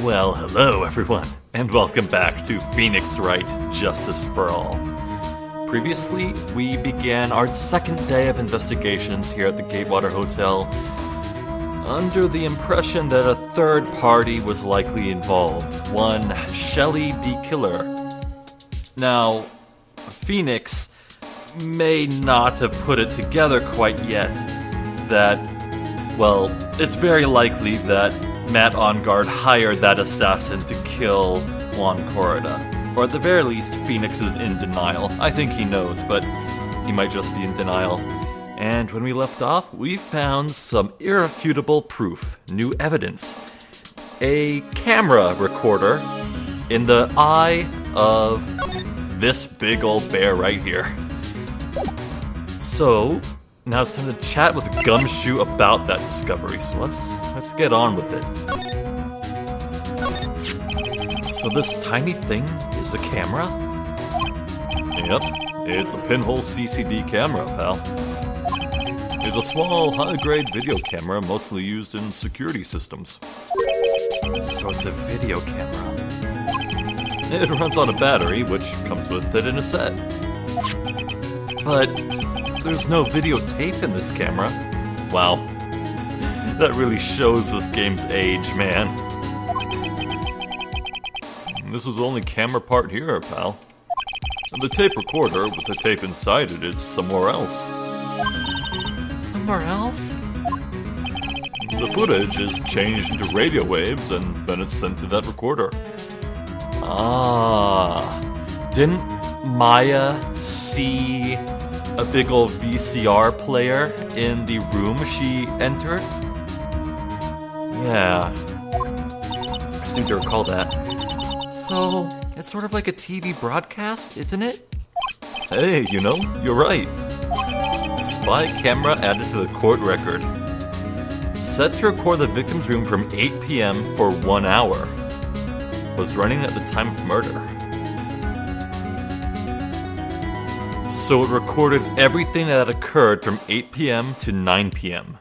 Well, hello everyone, and welcome back to Phoenix Wright, Justice for All. Previously, we began our second day of investigations here at the Gatewater Hotel, under the impression that a third party was likely involved, one Shelley D. Killer. Now, Phoenix may not have put it together quite yet that, well, it's very likely that Matt Engarde hired that assassin to kill Juan Corrida. Or at the very least, Phoenix is in denial. I think he knows, but he might just be in denial. And when we left off, we found some irrefutable proof, new evidence. A camera recorder in the eye of this big old bear right here. So, now it's time to chat with Gumshoe about that discovery, so let's get on with it. So this tiny thing is a camera? Yep, it's a pinhole CCD camera, pal. It's a small, high-grade video camera mostly used in security systems. So it's a video camera. It runs on a battery, which comes with it in a set. But there's no videotape in this camera. Wow. That really shows this game's age, man. This is the only camera part here, pal. And the tape recorder with the tape inside it is somewhere else. Somewhere else? The footage is changed into radio waves and then it's sent to that recorder. Ah. Didn't Maya see a big old VCR player in the room she entered? Yeah. I seem to recall that. So, it's sort of like a TV broadcast, isn't it? Hey, you're right. Spy camera added to the court record. Set to record the victim's room from 8 p.m. for 1 hour. Was running at the time of murder. So it recorded everything that occurred from 8 p.m. to 9 p.m.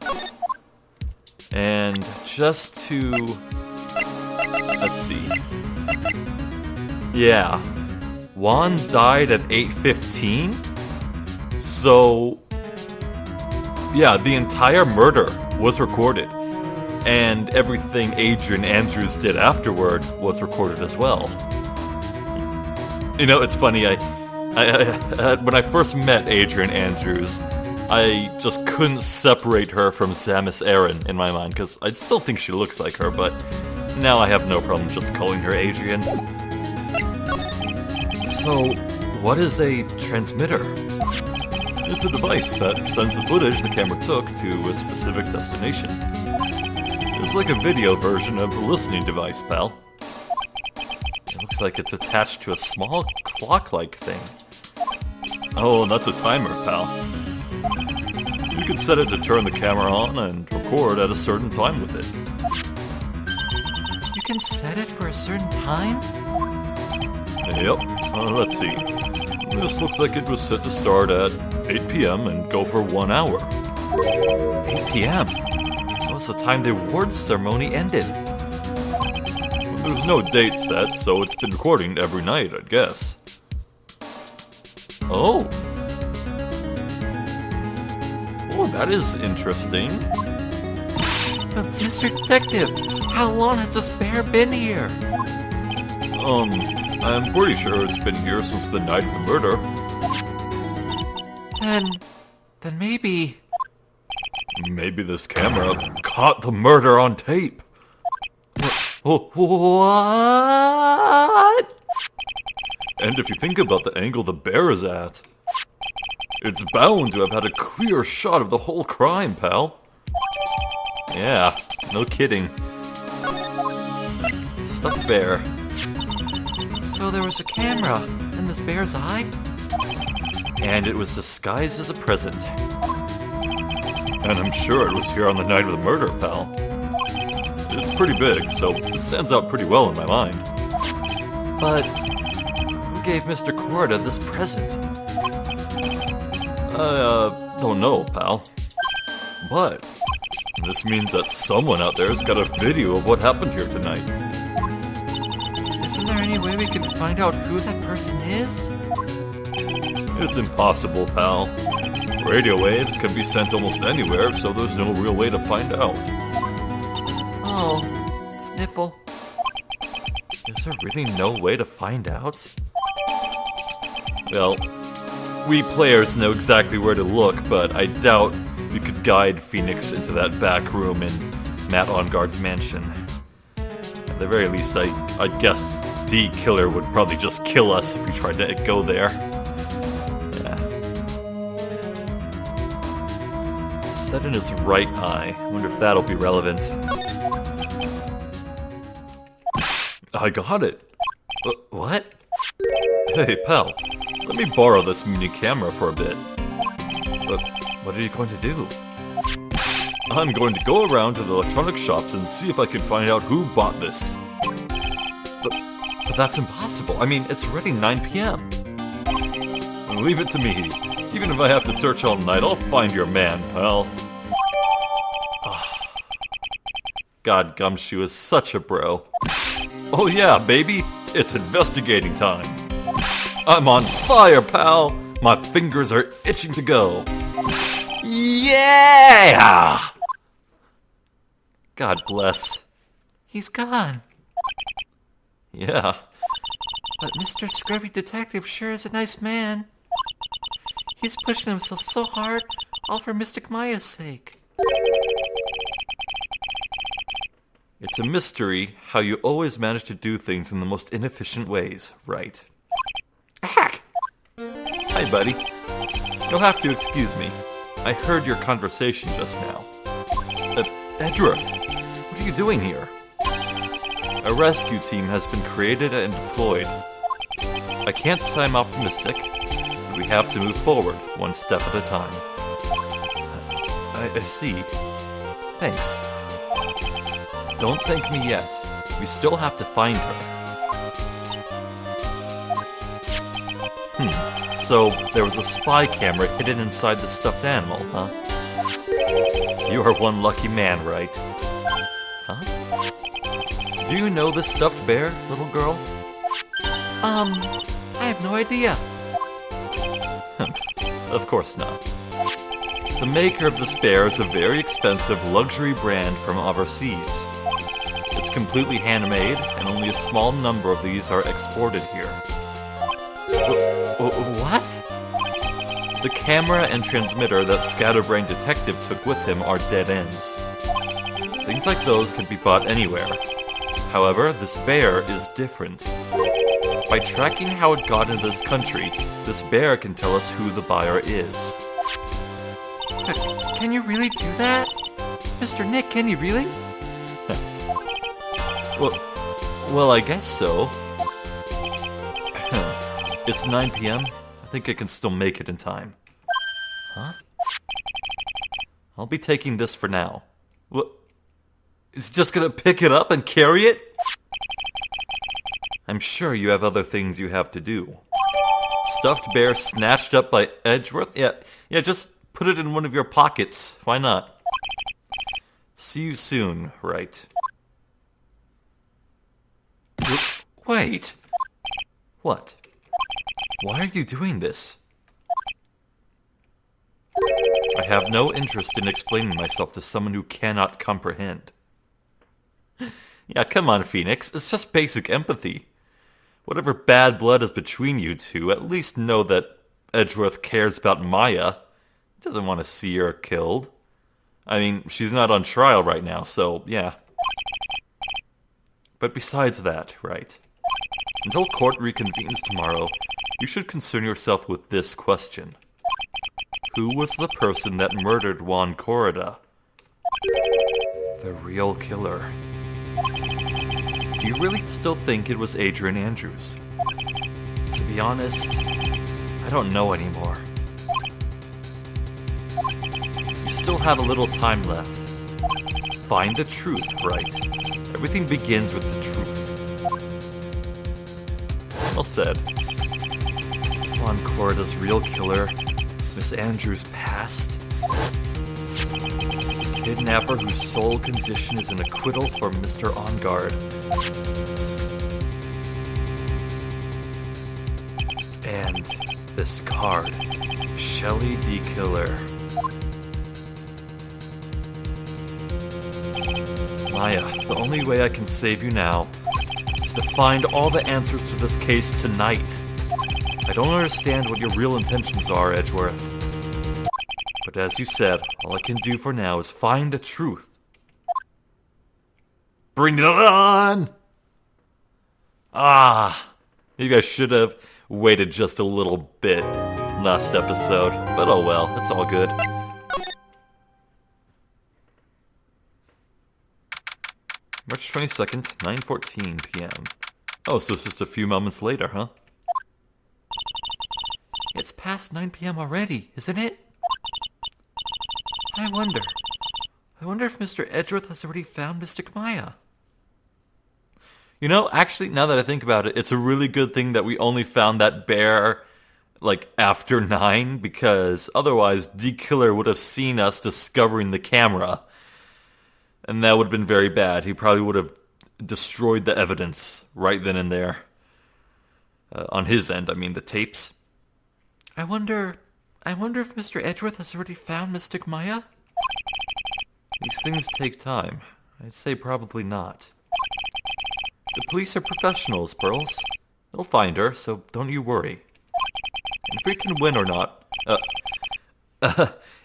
And just to... let's see. Yeah. Juan died at 8:15? So... yeah, the entire murder was recorded. And everything Adrian Andrews did afterward was recorded as well. It's funny, I when I first met Adrian Andrews, I just couldn't separate her from Samus Aran in my mind, because I still think she looks like her, but now I have no problem just calling her Adrian. So, what is a transmitter? It's a device that sends the footage the camera took to a specific destination. It's like a video version of a listening device, pal. It looks like it's attached to a small clock-like thing. Oh, and that's a timer, pal. You can set it to turn the camera on and record at a certain time with it. You can set it for a certain time? Yep. Let's see. This looks like it was set to start at 8 p.m. and go for 1 hour. 8 p.m.? That was the time the awards ceremony ended. There's no date set, so it's been recording every night, I'd guess. Oh, that is interesting. But Mr. Detective, how long has this bear been here? I'm pretty sure it's been here since the night of the murder. Then maybe... maybe this camera caught the murder on tape. What? And if you think about the angle the bear is at, it's bound to have had a clear shot of the whole crime, pal. Yeah, no kidding. Stuffed bear. So there was a camera in this bear's eye? And it was disguised as a present. And I'm sure it was here on the night of the murder, pal. It's pretty big, so it stands out pretty well in my mind. But who gave Mr. Corrida this present? Don't know, pal. But this means that someone out there's got a video of what happened here tonight. there any way we can find out who that person is? It's impossible, pal. Radio waves can be sent almost anywhere, so there's no real way to find out. Oh, sniffle. Is there really no way to find out? Well, we players know exactly where to look, but I doubt we could guide Phoenix into that back room in Matt Engarde's mansion. At the very least, I guess the killer would probably just kill us if we tried to go there. Yeah. Set in his right eye. I wonder if that'll be relevant. I got it. What? Hey, pal. Let me borrow this mini camera for a bit. But what are you going to do? I'm going to go around to the electronic shops and see if I can find out who bought this. But that's impossible. I mean, it's already 9 p.m. Leave it to me. Even if I have to search all night, I'll find your man, pal. God, Gumshoe is such a bro. Oh yeah, baby. It's investigating time. I'm on fire, pal. My fingers are itching to go. Yeah! God bless. He's gone. Yeah. But Mr. Scruffy Detective sure is a nice man. He's pushing himself so hard, all for Mystic Maya's sake. It's a mystery how you always manage to do things in the most inefficient ways, right? Hack! Hi, buddy. You'll have to excuse me. I heard your conversation just now. Edgeworth, what are you doing here? A rescue team has been created and deployed. I can't say I'm optimistic, but we have to move forward, one step at a time. I see. Thanks. Don't thank me yet. We still have to find her. So there was a spy camera hidden inside the stuffed animal, huh? You are one lucky man, right? Huh? Do you know this stuffed bear, little girl? I have no idea. Of course not. The maker of this bear is a very expensive luxury brand from overseas. It's completely handmade, and only a small number of these are exported here. What? The camera and transmitter that Scatterbrain Detective took with him are dead ends. Things like those can be bought anywhere. However, this bear is different. By tracking how it got into this country, this bear can tell us who the buyer is. Can you really do that? Mr. Nick, can you really? Well, I guess so. It's 9 p.m. I think I can still make it in time. Huh? I'll be taking this for now. What? Is just gonna pick it up and carry it? I'm sure you have other things you have to do. Stuffed bear snatched up by Edgeworth? Yeah, just put it in one of your pockets. Why not? See you soon, Wright. Wait. What? Why are you doing this? I have no interest in explaining myself to someone who cannot comprehend. Yeah, come on, Phoenix. It's just basic empathy. Whatever bad blood is between you two, at least know that Edgeworth cares about Maya. He doesn't want to see her killed. I mean, she's not on trial right now, so yeah. But besides that, right? Until court reconvenes tomorrow, you should concern yourself with this question. Who was the person that murdered Juan Corrida? The real killer. Do you really still think it was Adrian Andrews? To be honest, I don't know anymore. You still have a little time left. Find the truth, right? Everything begins with the truth. Well said. Juan Corrida's real killer, Miss Andrews' past. The kidnapper whose sole condition is an acquittal for Mr. Engarde. this card. Shelly D. Killer. Maya, the only way I can save you now is to find all the answers to this case tonight. I don't understand what your real intentions are, Edgeworth. But as you said, all I can do for now is find the truth. Bring it on! Maybe I should have waited just a little bit last episode, but oh well, it's all good. March 22nd, 9:14 p.m. Oh, so it's just a few moments later, huh? It's past 9 p.m. already, isn't it? I wonder if Mr. Edgeworth has already found Mystic Maya. You know, actually, now that I think about it, it's a really good thing that we only found that bear, after 9, because otherwise D. Killer would have seen us discovering the camera. And that would have been very bad. He probably would have destroyed the evidence right then and there. On his end, I mean, the tapes. I wonder if Mr. Edgeworth has already found Mystic Maya? These things take time. I'd say probably not. The police are professionals, Pearls. They'll find her, so don't you worry. And if we can win or not...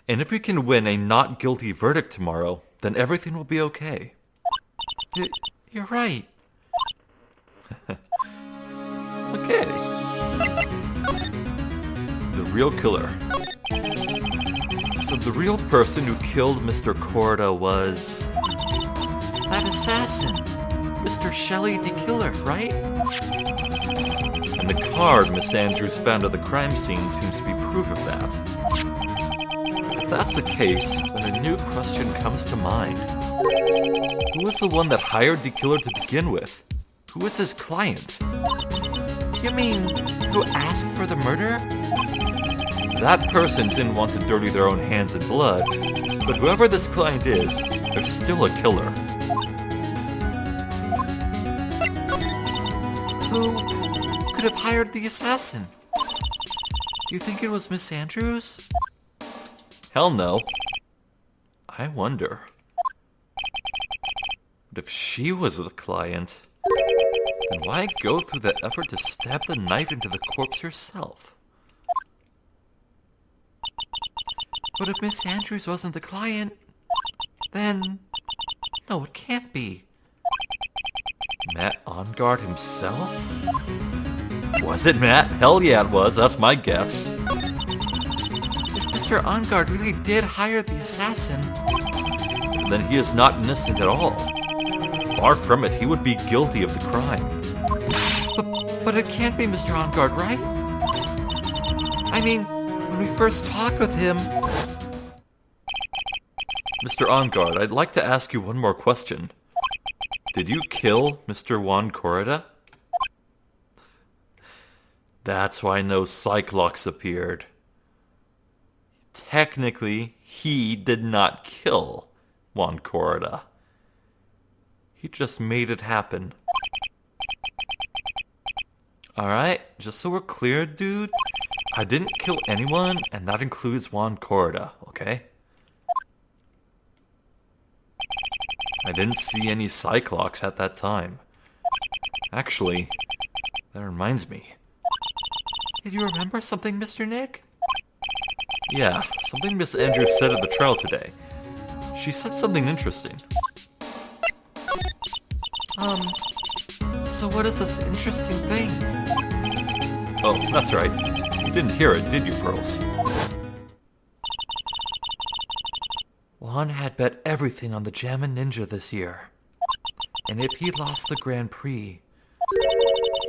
and if we can win a not guilty verdict tomorrow, then everything will be okay. You're right. Okay. The real killer. So the real person who killed Mr. Corda was... that assassin. Mr. Shelley the Killer, right? And the card Miss Andrews found at the crime scene seems to be proof of that. If that's the case, then a new question comes to mind. Who was the one that hired the killer to begin with? Who was his client? You mean, who asked for the murder? That person didn't want to dirty their own hands in blood, but whoever this client is, they're still a killer. Who could have hired the assassin? Do you think it was Miss Andrews? Hell no. I wonder. But if she was the client, then why go through the effort to stab the knife into the corpse herself? But if Miss Andrews wasn't the client, then... no, it can't be. Matt Engarde himself? Was it Matt? Hell yeah it was, that's my guess. If Mr. Engarde really did hire the assassin, then he is not innocent at all. Far from it, he would be guilty of the crime. But it can't be Mr. Engarde, right? I mean, when we first talked with him... Mr. Engarde, I'd like to ask you one more question. Did you kill Mr. Juan Corrida? That's why no Cyclops appeared. Technically, he did not kill Juan Corrida. He just made it happen. Alright, just so we're clear, dude, I didn't kill anyone, and that includes Juan Corrida, okay? I didn't see any Cyclops at that time. Actually, that reminds me. Did you remember something, Mr. Nick? Yeah, something Miss Andrews said at the trial today. She said something interesting. So what is this interesting thing? Oh, that's right. You didn't hear it, did you, Pearls? Juan had bet everything on the Jammin' Ninja this year. And if he lost the Grand Prix,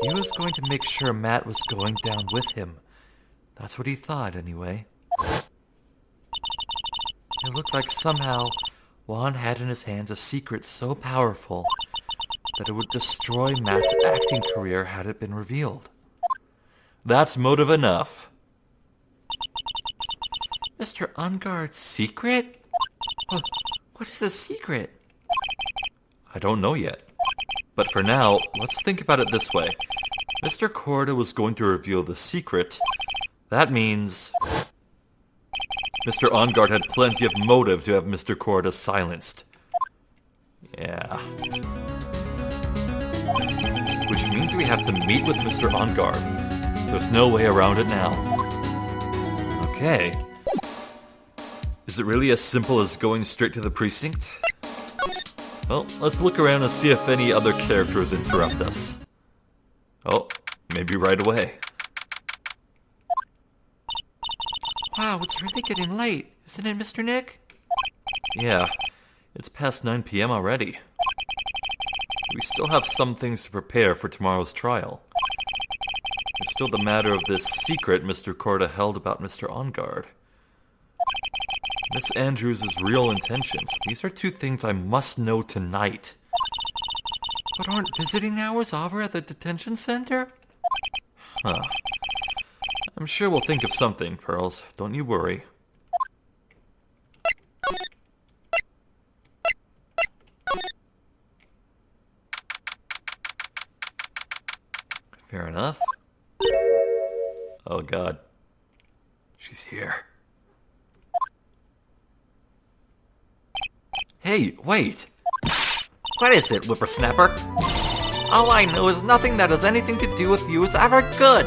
he was going to make sure Matt was going down with him. That's what he thought, anyway. It looked like somehow Juan had in his hands a secret so powerful that it would destroy Matt's acting career had it been revealed. That's motive enough. Mr. Engarde's secret? What is a secret? I don't know yet. But for now, let's think about it this way. Mr. Corda was going to reveal the secret, That means Mr. Engarde had plenty of motive to have Mr. Corda silenced. Yeah. Which means we have to meet with Mr. Engarde. There's no way around it now. Okay. Is it really as simple as going straight to the precinct? Well, let's look around and see if any other characters interrupt us. Oh, maybe right away. Wow, it's really getting late, isn't it, Mr. Nick? Yeah, it's past 9 p.m. already. We still have some things to prepare for tomorrow's trial. There's still the matter of this secret Mr. Corda held about Mr. Engarde. Miss Andrews' real intentions. These are two things I must know tonight. But aren't visiting hours over at the detention center? Huh. I'm sure we'll think of something, Pearls. Don't you worry. Fair enough. Oh god. She's here. Hey, wait! What is it, whippersnapper? All I know is nothing that has anything to do with you is ever good.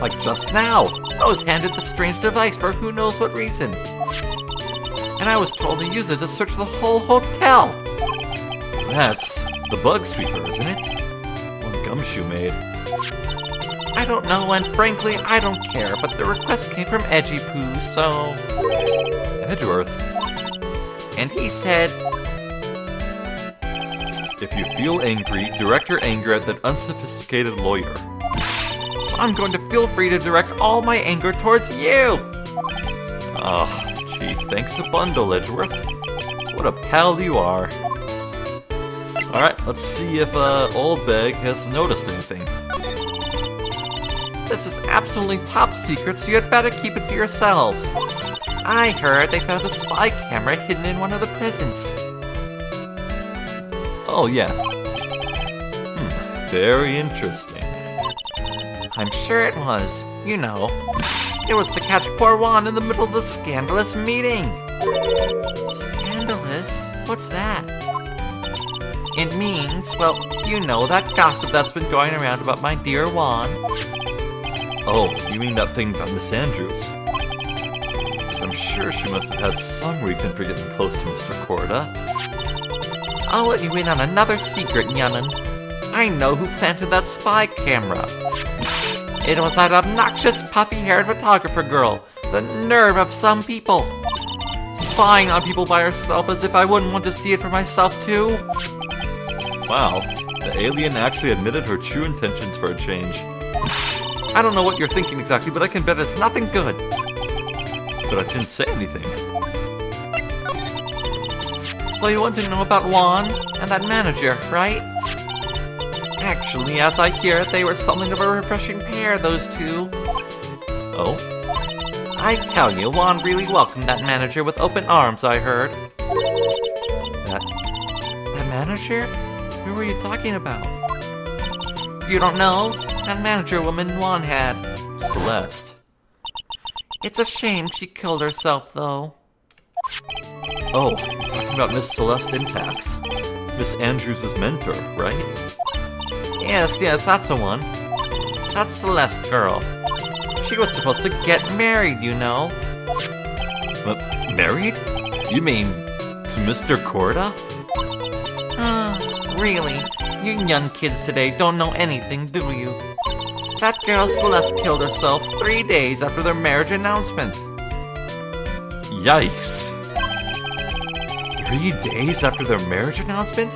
Like just now, I was handed the strange device for who knows what reason. And I was told to use it to search the whole hotel. That's the bug sweeper, isn't it? One Gumshoe made. I don't know, and frankly, I don't care, but the request came from Edgy Poo, so... Edgeworth? And he said... If you feel angry, direct your anger at that unsophisticated lawyer. So I'm going to feel free to direct all my anger towards you! Gee, thanks a bundle, Edgeworth. What a pal you are. Alright, let's see if Old Bag has noticed anything. This is absolutely top secret, so you had better keep it to yourselves. I heard they found a spy camera hidden in one of the prisons. Oh, yeah. Very interesting. I'm sure it was. You know. It was to catch poor Juan in the middle of the scandalous meeting. Scandalous? What's that? It means, well, you know, that gossip that's been going around about my dear Juan. Oh, you mean that thing about Miss Andrews? I'm sure she must have had some reason for getting close to Mr. Corda. I'll let you in on another secret, Nyanan. I know who planted that spy camera. It was that obnoxious, puffy-haired photographer girl. The nerve of some people. Spying on people by herself as if I wouldn't want to see it for myself, too. Wow, the alien actually admitted her true intentions for a change. I don't know what you're thinking exactly, but I can bet it's nothing good. But I didn't say anything. So you want to know about Juan and that manager, right? Actually, as I hear it, they were something of a refreshing pair, those two. Oh? I tell you, Juan really welcomed that manager with open arms, I heard. That manager? Who were you talking about? You don't know? That manager woman Juan had. Celeste. It's a shame she killed herself, though. Oh, you're talking about Miss Celeste Intax. Miss Andrews' mentor, right? Yes, that's the one. That Celeste girl. She was supposed to get married, you know. Married? You mean to Mr. Corda? Really? You young kids today don't know anything, do you? That girl Celeste killed herself 3 days after their marriage announcement. Yikes. 3 days after their marriage announcement?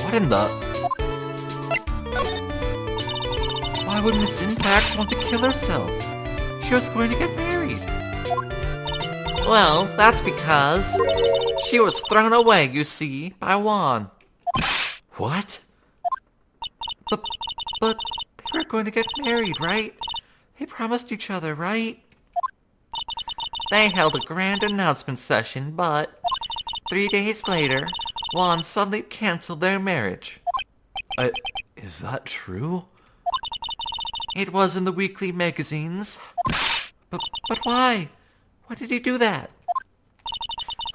What in the... Why would Miss Intax want to kill herself? She was going to get married. Well, that's because she was thrown away, you see, by Juan. What? But they were going to get married, right? They promised each other, right? They held a grand announcement session, but 3 days later, Juan suddenly canceled their marriage. Is that true? It was in the weekly magazines. But why? Why did he do that?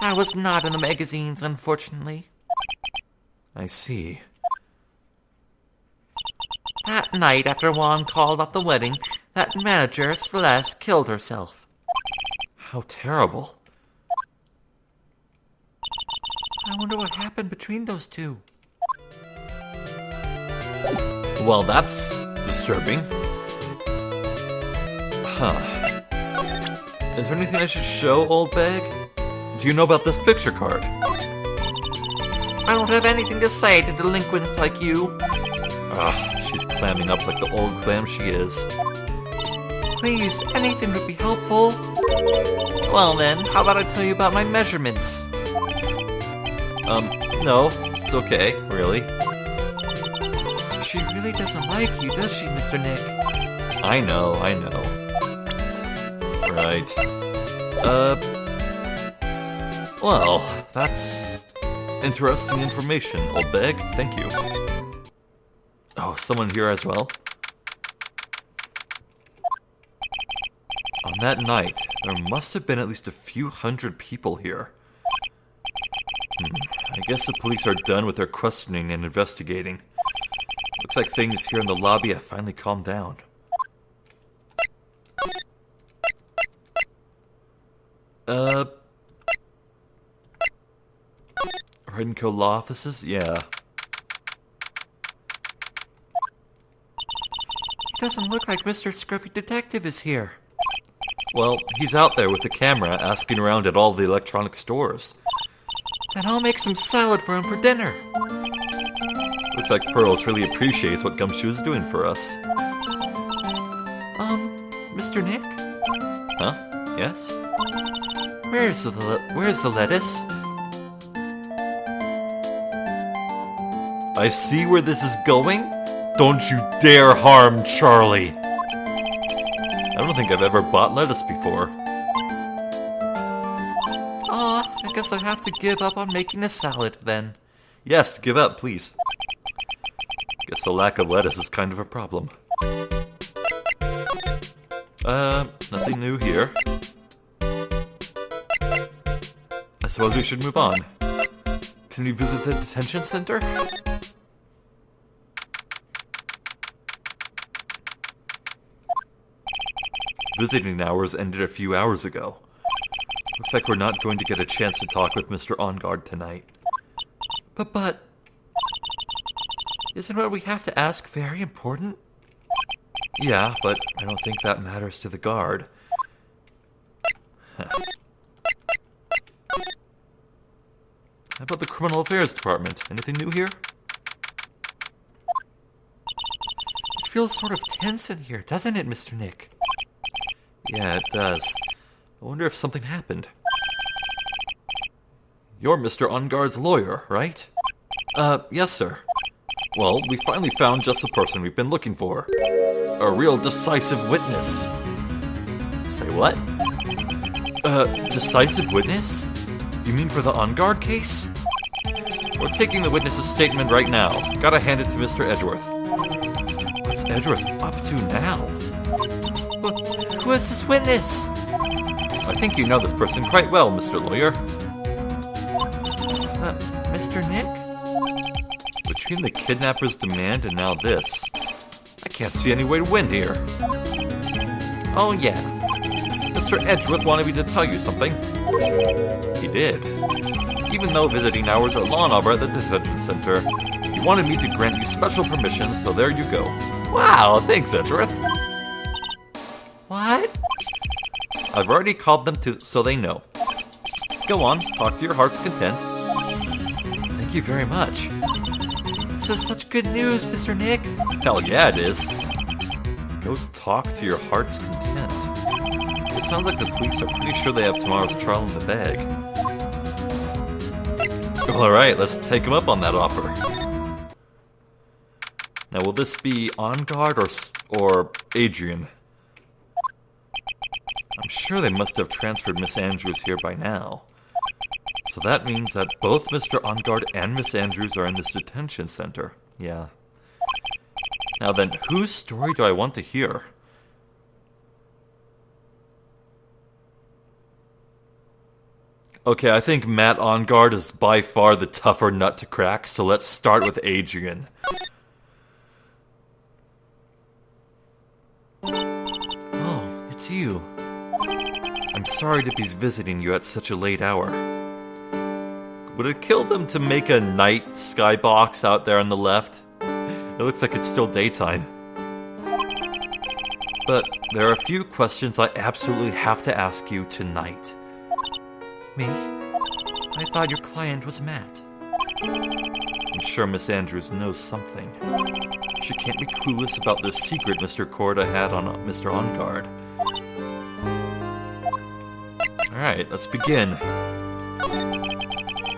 I was not in the magazines, unfortunately. I see. That night after Juan called off the wedding, that manager, Celeste, killed herself. How terrible. I wonder what happened between those two. Well, that's disturbing. Huh. Is there anything I should show, old bag? Do you know about this picture card? I don't have anything to say to delinquents like you. She's clamming up like the old clam she is. Please, anything would be helpful. Well then, how about I tell you about my measurements? No, it's okay, really. She really doesn't like you, does she, Mr. Nick? I know. Right. Well, that's interesting information, old bag. Thank you. Oh, someone here as well? On that night, there must have been at least a few hundred people here. I guess the police are done with their questioning and investigating. Looks like things here in the lobby have finally calmed down. Wright & Co. law offices? Yeah. It doesn't look like Mr. Scruffy Detective is here. Well, he's out there with the camera asking around at all the electronic stores. Then I'll make some salad for him for dinner. Looks like Pearls really appreciates what Gumshoe is doing for us. Mr. Nick? Huh? Yes? Where's the lettuce? I see where this is going. Don't you dare harm Charlie. I don't think I've ever bought lettuce before. I guess I have to give up on making a salad then. Yes, give up, please. Guess the lack of lettuce is kind of a problem. Nothing new here. I suppose we should move on. Can you visit the detention center? Visiting hours ended a few hours ago. Looks like we're not going to get a chance to talk with Mr. Engarde tonight. But... Isn't what we have to ask very important? Yeah, but I don't think that matters to the guard. How about the Criminal Affairs Department? Anything new here? It feels sort of tense in here, doesn't it, Mr. Nick? Yeah, it does. I wonder if something happened. You're Mr. Engarde's lawyer, right? Yes, sir. Well, we finally found just the person we've been looking for. A real decisive witness. Say what? Decisive witness? You mean for the Engarde case? We're taking the witness's statement right now. Gotta hand it to Mr. Edgeworth. What's Edgeworth up to now? Who is this witness? I think you know this person quite well, Mr. Lawyer. Mr. Nick? Between the kidnapper's demand and now this, I can't see any way to win here. Oh yeah, Mr. Edgeworth wanted me to tell you something. He did. Even though visiting hours are law and order at the detention center, he wanted me to grant you special permission, so there you go. Wow, thanks, Edgeworth. What? I've already called them so they know. Go on, talk to your heart's content. Thank you very much. This is such good news, Mr. Nick. Hell yeah, it is. Go talk to your heart's content. It sounds like the police are pretty sure they have tomorrow's trial in the bag. Alright, let's take him up on that offer. Now, will this be Engarde or Adrian? I'm sure they must have transferred Miss Andrews here by now. So that means that both Mr. Engarde and Miss Andrews are in this detention center. Yeah. Now then, whose story do I want to hear? Okay, I think Matt Engarde is by far the tougher nut to crack, so let's start with Adrian. Oh, it's you. I'm sorry to be visiting you at such a late hour. Would it kill them to make a night skybox out there on the left? It looks like it's still daytime. But there are a few questions I absolutely have to ask you tonight. Me? I thought your client was Matt. I'm sure Miss Andrews knows something. She can't be clueless about the secret Mr. Corda had on Mr. Engarde. Alright, let's begin.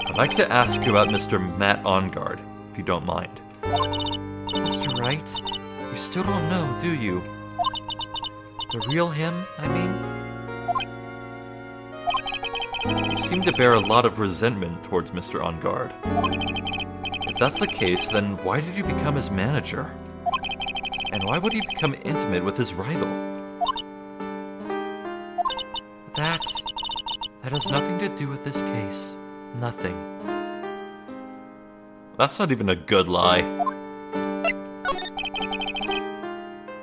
I'd like to ask you about Mr. Matt Engarde, if you don't mind. Mr. Wright? You still don't know, do you? The real him, I mean? You seem to bear a lot of resentment towards Mr. Engarde. If that's the case, then why did you become his manager? And why would you become intimate with his rival? That has nothing to do with this case. Nothing. That's not even a good lie.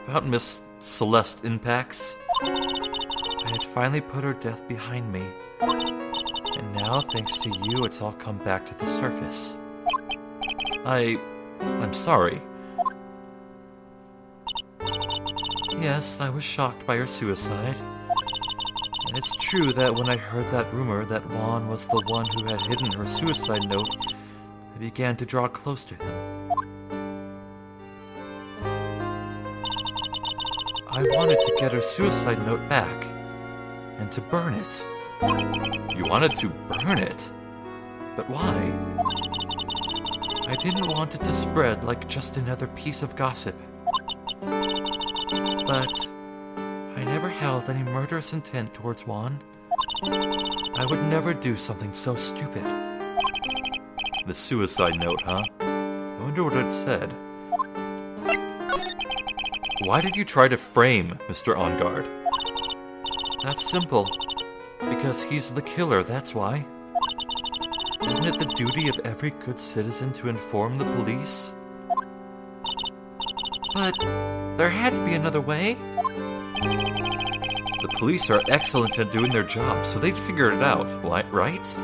About Miss Celeste Impacts, I had finally put her death behind me. And now, thanks to you, it's all come back to the surface. I'm sorry. Yes, I was shocked by her suicide. And it's true that when I heard that rumor that Juan was the one who had hidden her suicide note, I began to draw close to him. I wanted to get her suicide note back, and to burn it. You wanted to burn it? But why? I didn't want it to spread like just another piece of gossip. But I never held any murderous intent towards Juan. I would never do something so stupid. The suicide note, huh? I wonder what it said. Why did you try to frame Mr. Engarde? That's simple. Because he's the killer, that's why. Isn't it the duty of every good citizen to inform the police? But there had to be another way. The police are excellent at doing their job, so they'd figure it out, right?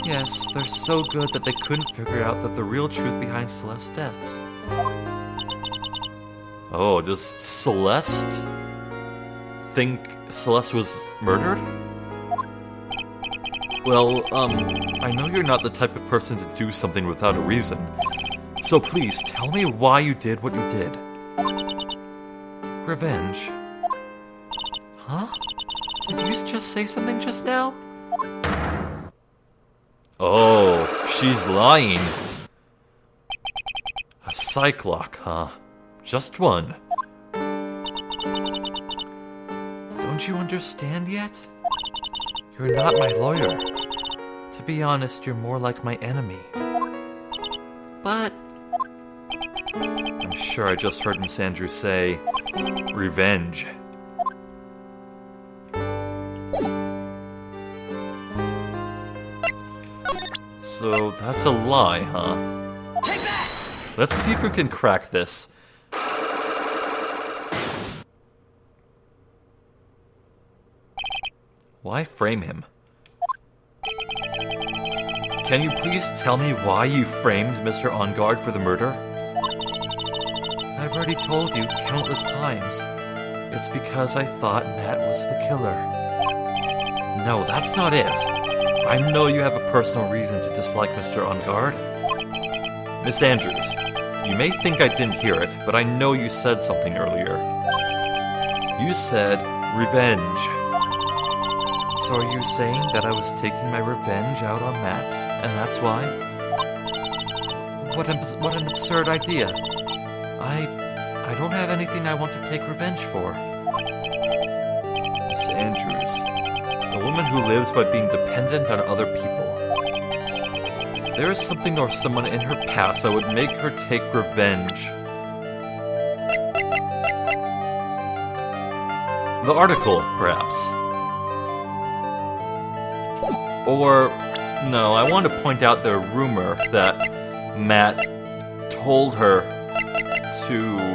Yes, they're so good that they couldn't figure out that the real truth behind Celeste's deaths. Oh, does Celeste think Celeste was murdered? Well, I know you're not the type of person to do something without a reason. So please, tell me why you did what you did. Revenge. Huh? Did you just say something just now? Oh, she's lying. A Cyclock, huh? Just one. Don't you understand yet? You're not my lawyer. To be honest, you're more like my enemy. But I'm sure I just heard Miss Andrews say, revenge. So that's a lie, huh? Take that! Let's see if we can crack this. Why frame him? Can you please tell me why you framed Mr. Engarde for the murder? I've already told you countless times. It's because I thought Matt was the killer. No, that's not it. I know you have a personal reason to dislike Mr. Engarde. Miss Andrews, you may think I didn't hear it, but I know you said something earlier. You said revenge. So are you saying that I was taking my revenge out on Matt, and that's why? What an absurd idea. I don't have anything I want to take revenge for. Miss Andrews, a woman who lives by being dependent on other people. There is something or someone in her past that would make her take revenge. The article, perhaps. Or, no, I want to point out the rumor that Matt told her to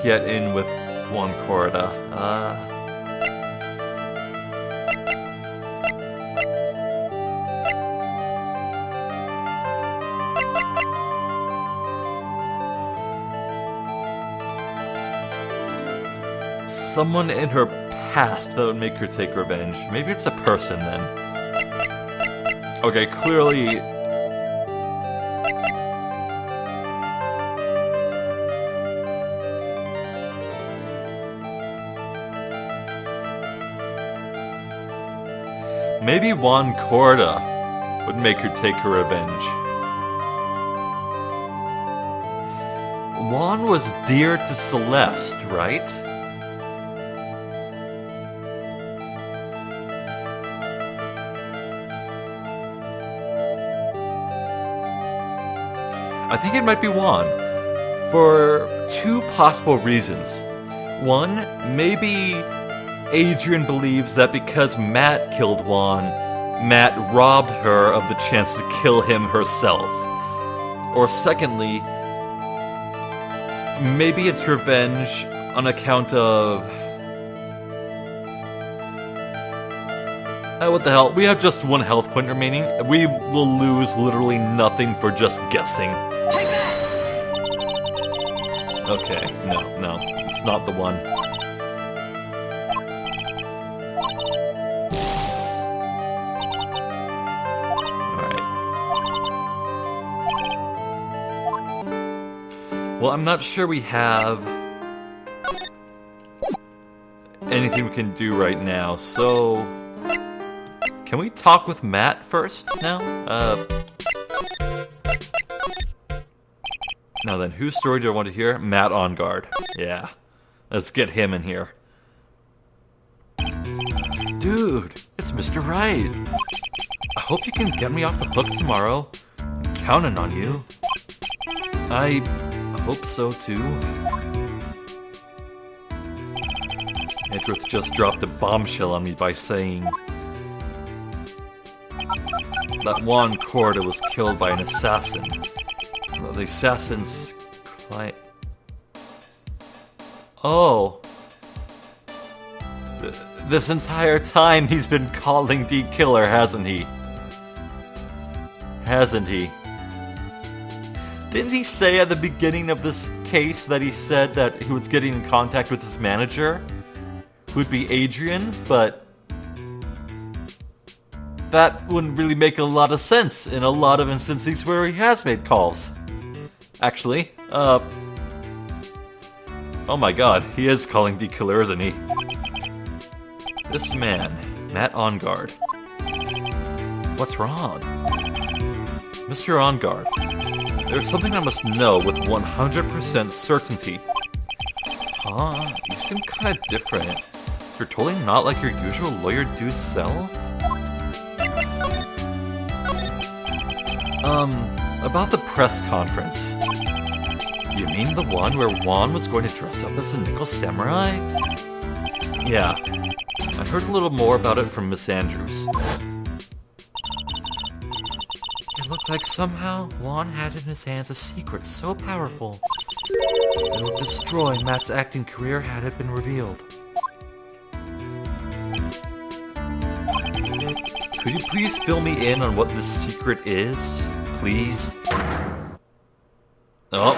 get in with Juan Corda. Someone in her past that would make her take revenge. Maybe it's a person then. Okay, clearly... Maybe Juan Corda would make her take her revenge. Juan was dear to Celeste, right? I think it might be Juan, for two possible reasons. One, maybe Adrian believes that because Matt killed Juan, Matt robbed her of the chance to kill him herself. Or secondly, maybe it's revenge on account of... what the hell, we have just one health point remaining. We will lose literally nothing for just guessing. Okay, no, it's not the one. Alright. Well, I'm not sure we have anything we can do right now, so... Can we talk with Matt first now? Now then, whose story do I want to hear? Matt Engarde. Yeah. Let's get him in here. Dude, it's Mr. Wright. I hope you can get me off the hook tomorrow. I'm counting on you. I hope so too. Edgeworth just dropped a bombshell on me by saying that Juan Corda was killed by an assassin. The assassin's client... Oh. This entire time he's been calling D Killer, hasn't he? Hasn't he? Didn't he say at the beginning of this case that he said that he was getting in contact with his manager? Who'd be Adrian, but... that wouldn't really make a lot of sense in a lot of instances where he has made calls. Actually, oh my god, he is calling D Killer, isn't he? This man, Matt Engarde. What's wrong? Mr. Engarde, there's something I must know with 100% certainty. Huh? You seem kinda different. You're totally not like your usual lawyer dude self? About the press conference. You mean the one where Juan was going to dress up as a nickel samurai? Yeah. I heard a little more about it from Miss Andrews. It looked like somehow Juan had in his hands a secret so powerful it would destroy Matt's acting career had it been revealed. Could you please fill me in on what this secret is? Please? Oh,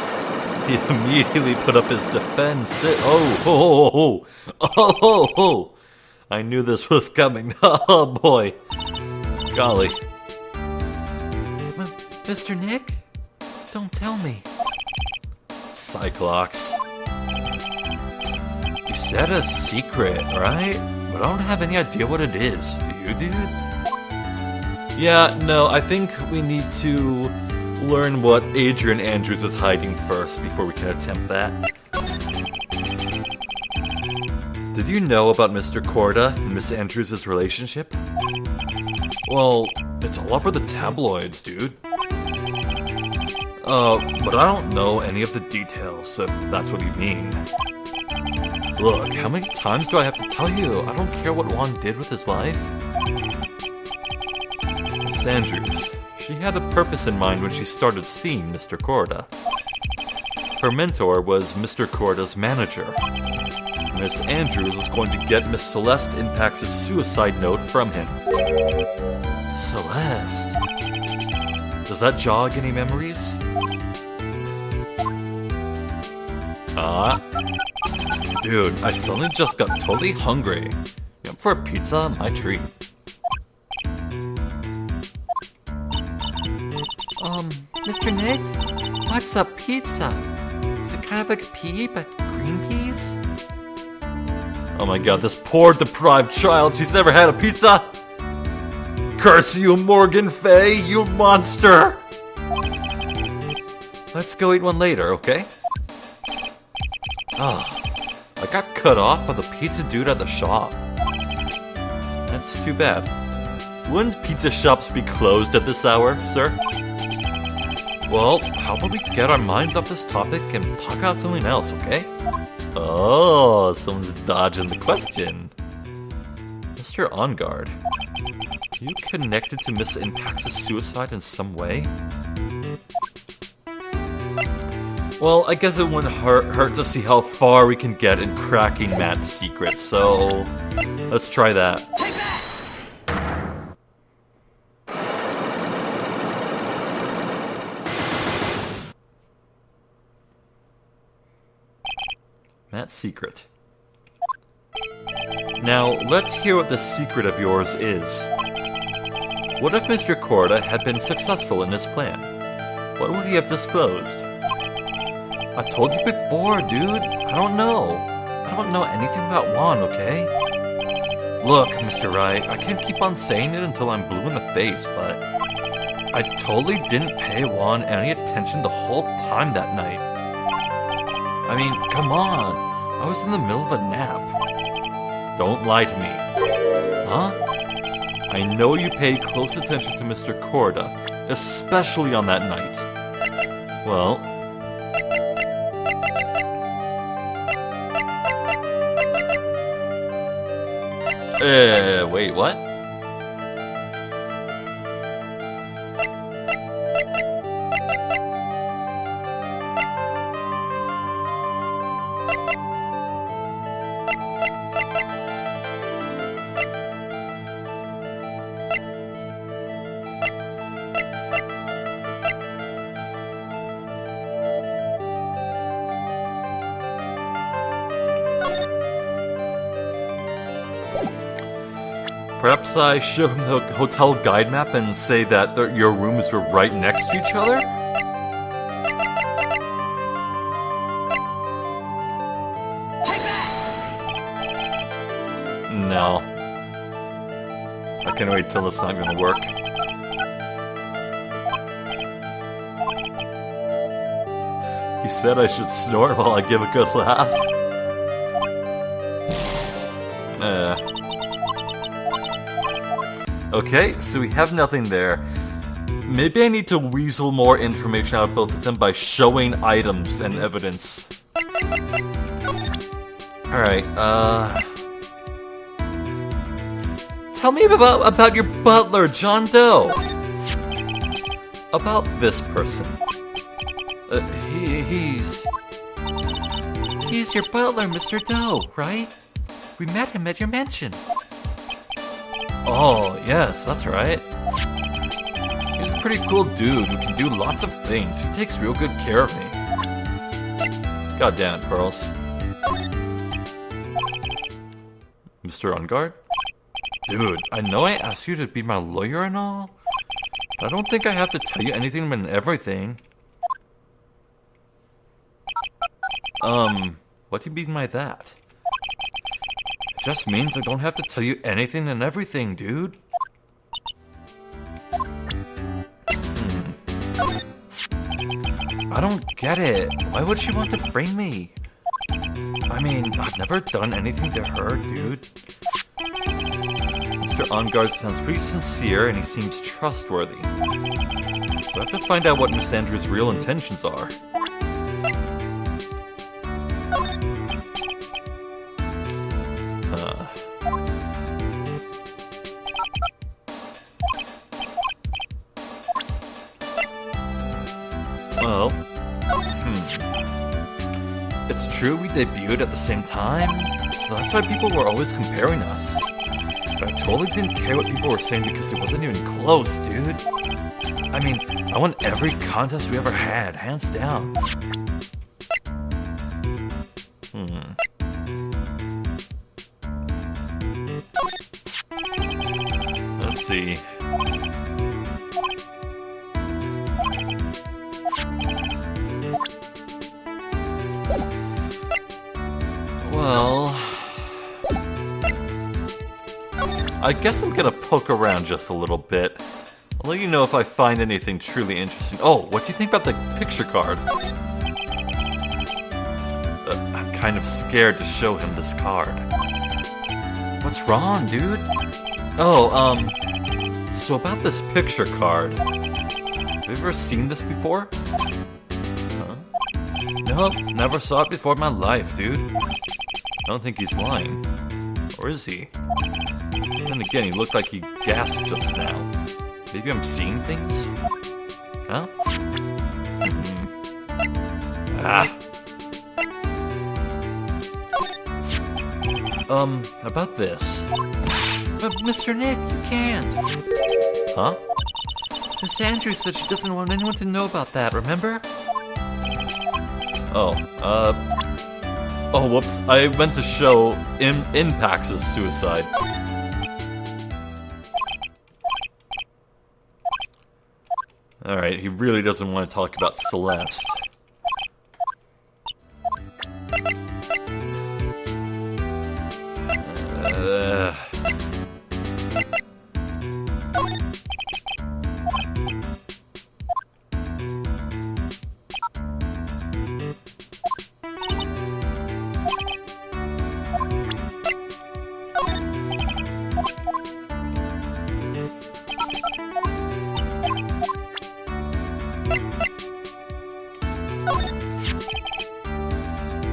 he immediately put up his defense. Oh. I knew this was coming. Oh boy. Golly. Mr. Nick? Don't tell me. Cyclops. You said a secret, right? But I don't have any idea what it is. Do you, dude? Yeah, no, I think we need to learn what Adrian Andrews is hiding first before we can attempt that. Did you know about Mr. Corda and Miss Andrews' relationship? Well, it's all over the tabloids, dude. But I don't know any of the details, if that's what you mean. Look, how many times do I have to tell you? I don't care what Juan did with his life. Miss Andrews, she had a purpose in mind when she started seeing Mr. Corda. Her mentor was Mr. Corda's manager. Miss Andrews was going to get Miss Celeste Impact's suicide note from him. Celeste? Does that jog any memories? Dude, I suddenly just got totally hungry. You up for a pizza? My treat. Mr. Nick? What's a pizza? Is it kind of like a pea, but green peas? Oh my god, this poor deprived child, she's never had a pizza! Curse you, Morgan Fay, you monster! Let's go eat one later, okay? I got cut off by the pizza dude at the shop. That's too bad. Wouldn't pizza shops be closed at this hour, sir? Well, how about we get our minds off this topic and talk about something else, okay? Oh, someone's dodging the question. Mr. Engarde, are you connected to Miss Impact's suicide in some way? Well, I guess it wouldn't hurt to see how far we can get in cracking Matt's secret, so let's try that. Take that! Matt's secret. Now, let's hear what this secret of yours is. What if Mr. Corda had been successful in his plan? What would he have disclosed? I told you before, dude. I don't know. I don't know anything about Juan, okay? Look, Mr. Wright, I can't keep on saying it until I'm blue in the face, but I totally didn't pay Juan any attention the whole time that night. I mean, come on. I was in the middle of a nap. Don't lie to me. Huh? I know you paid close attention to Mr. Corda, especially on that night. Well... wait, what? Perhaps I show him the hotel guide map and say that your rooms were right next to each other? Take that! No. I can't wait till it's not gonna work. He said I should snort while I give a good laugh. Okay, so we have nothing there. Maybe I need to weasel more information out of both of them by showing items and evidence. Alright, tell me about your butler, John Doe. About this person. He's your butler, Mr. Doe, right? We met him at your mansion. Oh, yes, that's right. He's a pretty cool dude who can do lots of things. He takes real good care of me. God damn it, Pearls. Mr. Engarde? Dude, I know I asked you to be my lawyer and all, but I don't think I have to tell you anything and everything. What do you mean by that? It just means I don't have to tell you anything and everything, dude. I don't get it. Why would she want to frame me? I mean, I've never done anything to her, dude. Mr. Mr. Engarde sounds pretty sincere and he seems trustworthy. So I have to find out what Miss Andrews' real intentions are. Well, it's true we debuted at the same time, so that's why people were always comparing us. But I totally didn't care what people were saying because it wasn't even close, dude. I mean, I won every contest we ever had, hands down. Let's see. Well, I guess I'm gonna poke around just a little bit. I'll let you know if I find anything truly interesting. Oh, what do you think about the picture card? I'm kind of scared to show him this card. What's wrong, dude? Oh, so about this picture card. Have you ever seen this before? Huh? Nope, never saw it before in my life, dude. I don't think he's lying. Or is he? Then again, he looked like he gasped just now. Maybe I'm seeing things? Huh? About this. But Mr. Nick, you can't. Huh? Miss Andrews said she doesn't want anyone to know about that, remember? Oh, whoops. I meant to show Impax's suicide. Alright, he really doesn't want to talk about Celeste.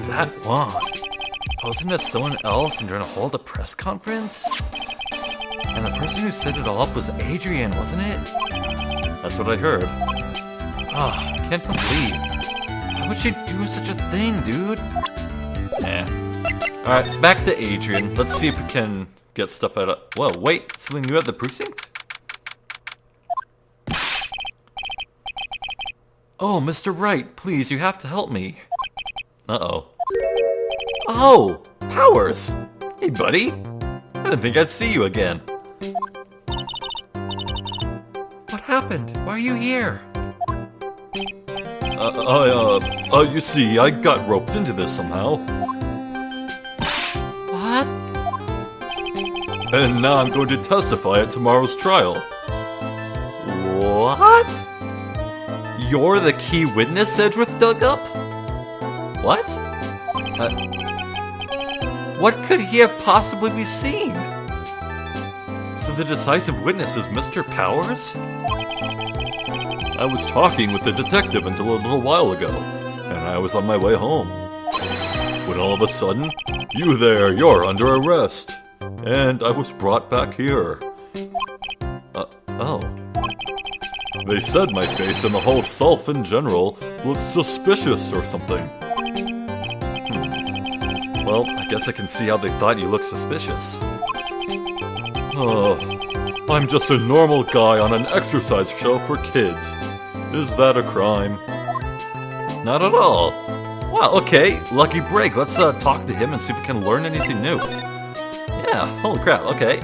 That one, posing as someone else and trying to hold a press conference? And the person who set it all up was Adrian, wasn't it? That's what I heard. I can't believe. Why would she do such a thing, dude? Alright, back to Adrian. Let's see if we can get stuff out of... Whoa, wait, something new at the precinct? Oh, Mr. Wright, please, you have to help me. Uh-oh. Oh, Powers! Hey, buddy. I didn't think I'd see you again. What happened? Why are you here? You see, I got roped into this somehow. What? And now I'm going to testify at tomorrow's trial. What? You're the key witness Edgeworth dug up? What? What could he have possibly be seen? So the decisive witness is Mr. Powers? I was talking with the detective until a little while ago, and I was on my way home. When all of a sudden, you there, you're under arrest. And I was brought back here. Oh. They said my face and the whole self in general looked suspicious or something. Well, I guess I can see how they thought you looked suspicious. I'm just a normal guy on an exercise show for kids. Is that a crime? Not at all. Wow, okay, lucky break. Let's talk to him and see if we can learn anything new. Yeah, holy crap, okay.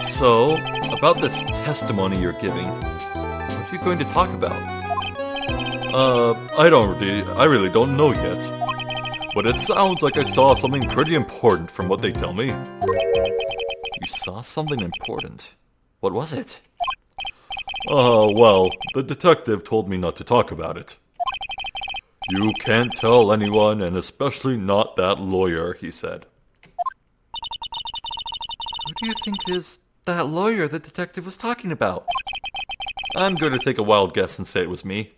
So, about this testimony you're giving, what are you going to talk about? I really don't know yet. But it sounds like I saw something pretty important from what they tell me. You saw something important? What was it? Well, the detective told me not to talk about it. You can't tell anyone, and especially not that lawyer, he said. do you think is that lawyer the detective was talking about? I'm going to take a wild guess and say it was me.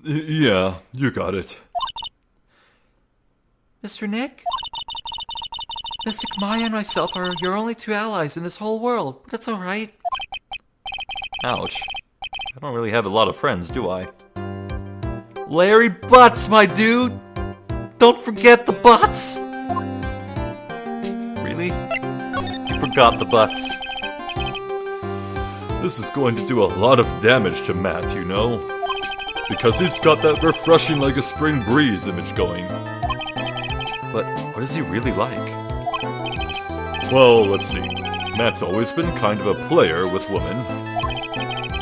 Yeah, you got it. Mr. Nick? Mystic Maya and myself are your only two allies in this whole world. That's alright. Ouch. I don't really have a lot of friends, do I? Larry Butz, my dude! Don't forget the Butz! Really? You forgot the Butz. This is going to do a lot of damage to Matt, you know? Because he's got that refreshing like a spring breeze image going. But what is he really like? Well, let's see. Matt's always been kind of a player with women.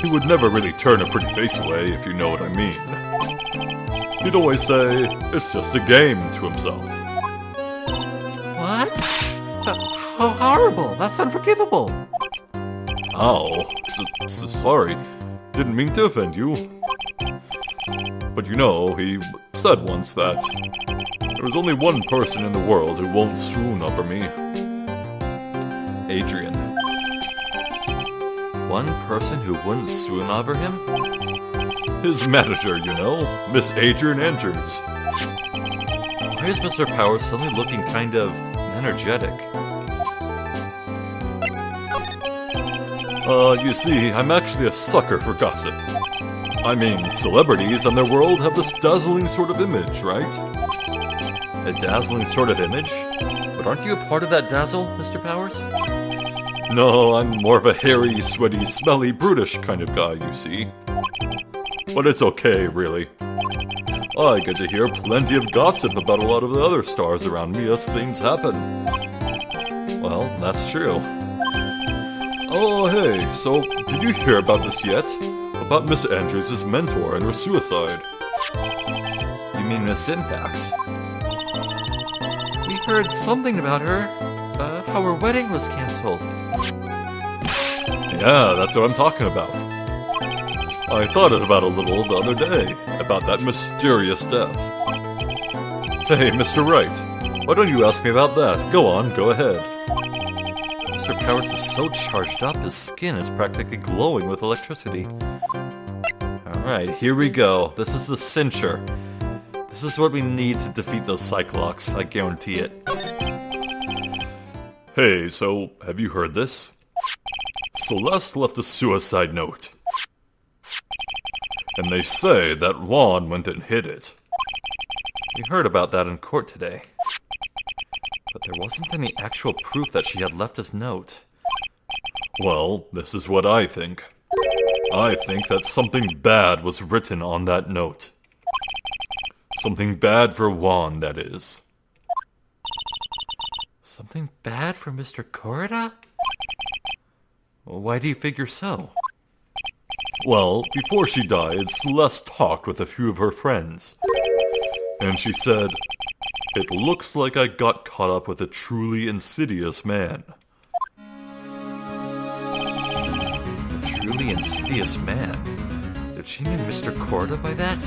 He would never really turn a pretty face away, if you know what I mean. He'd always say, it's just a game, to himself. What? How horrible. That's unforgivable. Oh, so sorry. Didn't mean to offend you. But you know, he said once that there is only one person in the world who won't swoon over me. Adrian. One person who wouldn't swoon over him? His manager, you know, Miss Adrian Andrews. Why is Mr. Powers suddenly looking kind of energetic? You see, I'm actually a sucker for gossip. I mean, celebrities and their world have this dazzling sort of image, right? A dazzling sort of image? But aren't you a part of that dazzle, Mr. Powers? No, I'm more of a hairy, sweaty, smelly, brutish kind of guy, you see. But it's okay, really. I get to hear plenty of gossip about a lot of the other stars around me as things happen. Well, that's true. Oh, hey, so did you hear about this yet? About Miss Andrews' mentor and her suicide. You mean Miss Impax? We heard something about her. How her wedding was cancelled. Yeah, that's what I'm talking about. I thought about it a little the other day, about that mysterious death. Hey, Mr. Wright, why don't you ask me about that? Go on, go ahead. Mr. Powers is so charged up, his skin is practically glowing with electricity. Alright, here we go. This is the cincher. This is what we need to defeat those Cyclops, I guarantee it. Hey, so, have you heard this? Celeste left a suicide note. And they say that Juan went and hid it. We heard about that in court today. But there wasn't any actual proof that she had left his note. Well, this is what I think. I think that something bad was written on that note. Something bad for Juan, that is. Something bad for Mr. Corida? Why do you figure so? Well, before she died, Celeste talked with a few of her friends. And she said, "It looks like I got caught up with a truly insidious man." A truly insidious man? Did she mean Mr. Corida by that?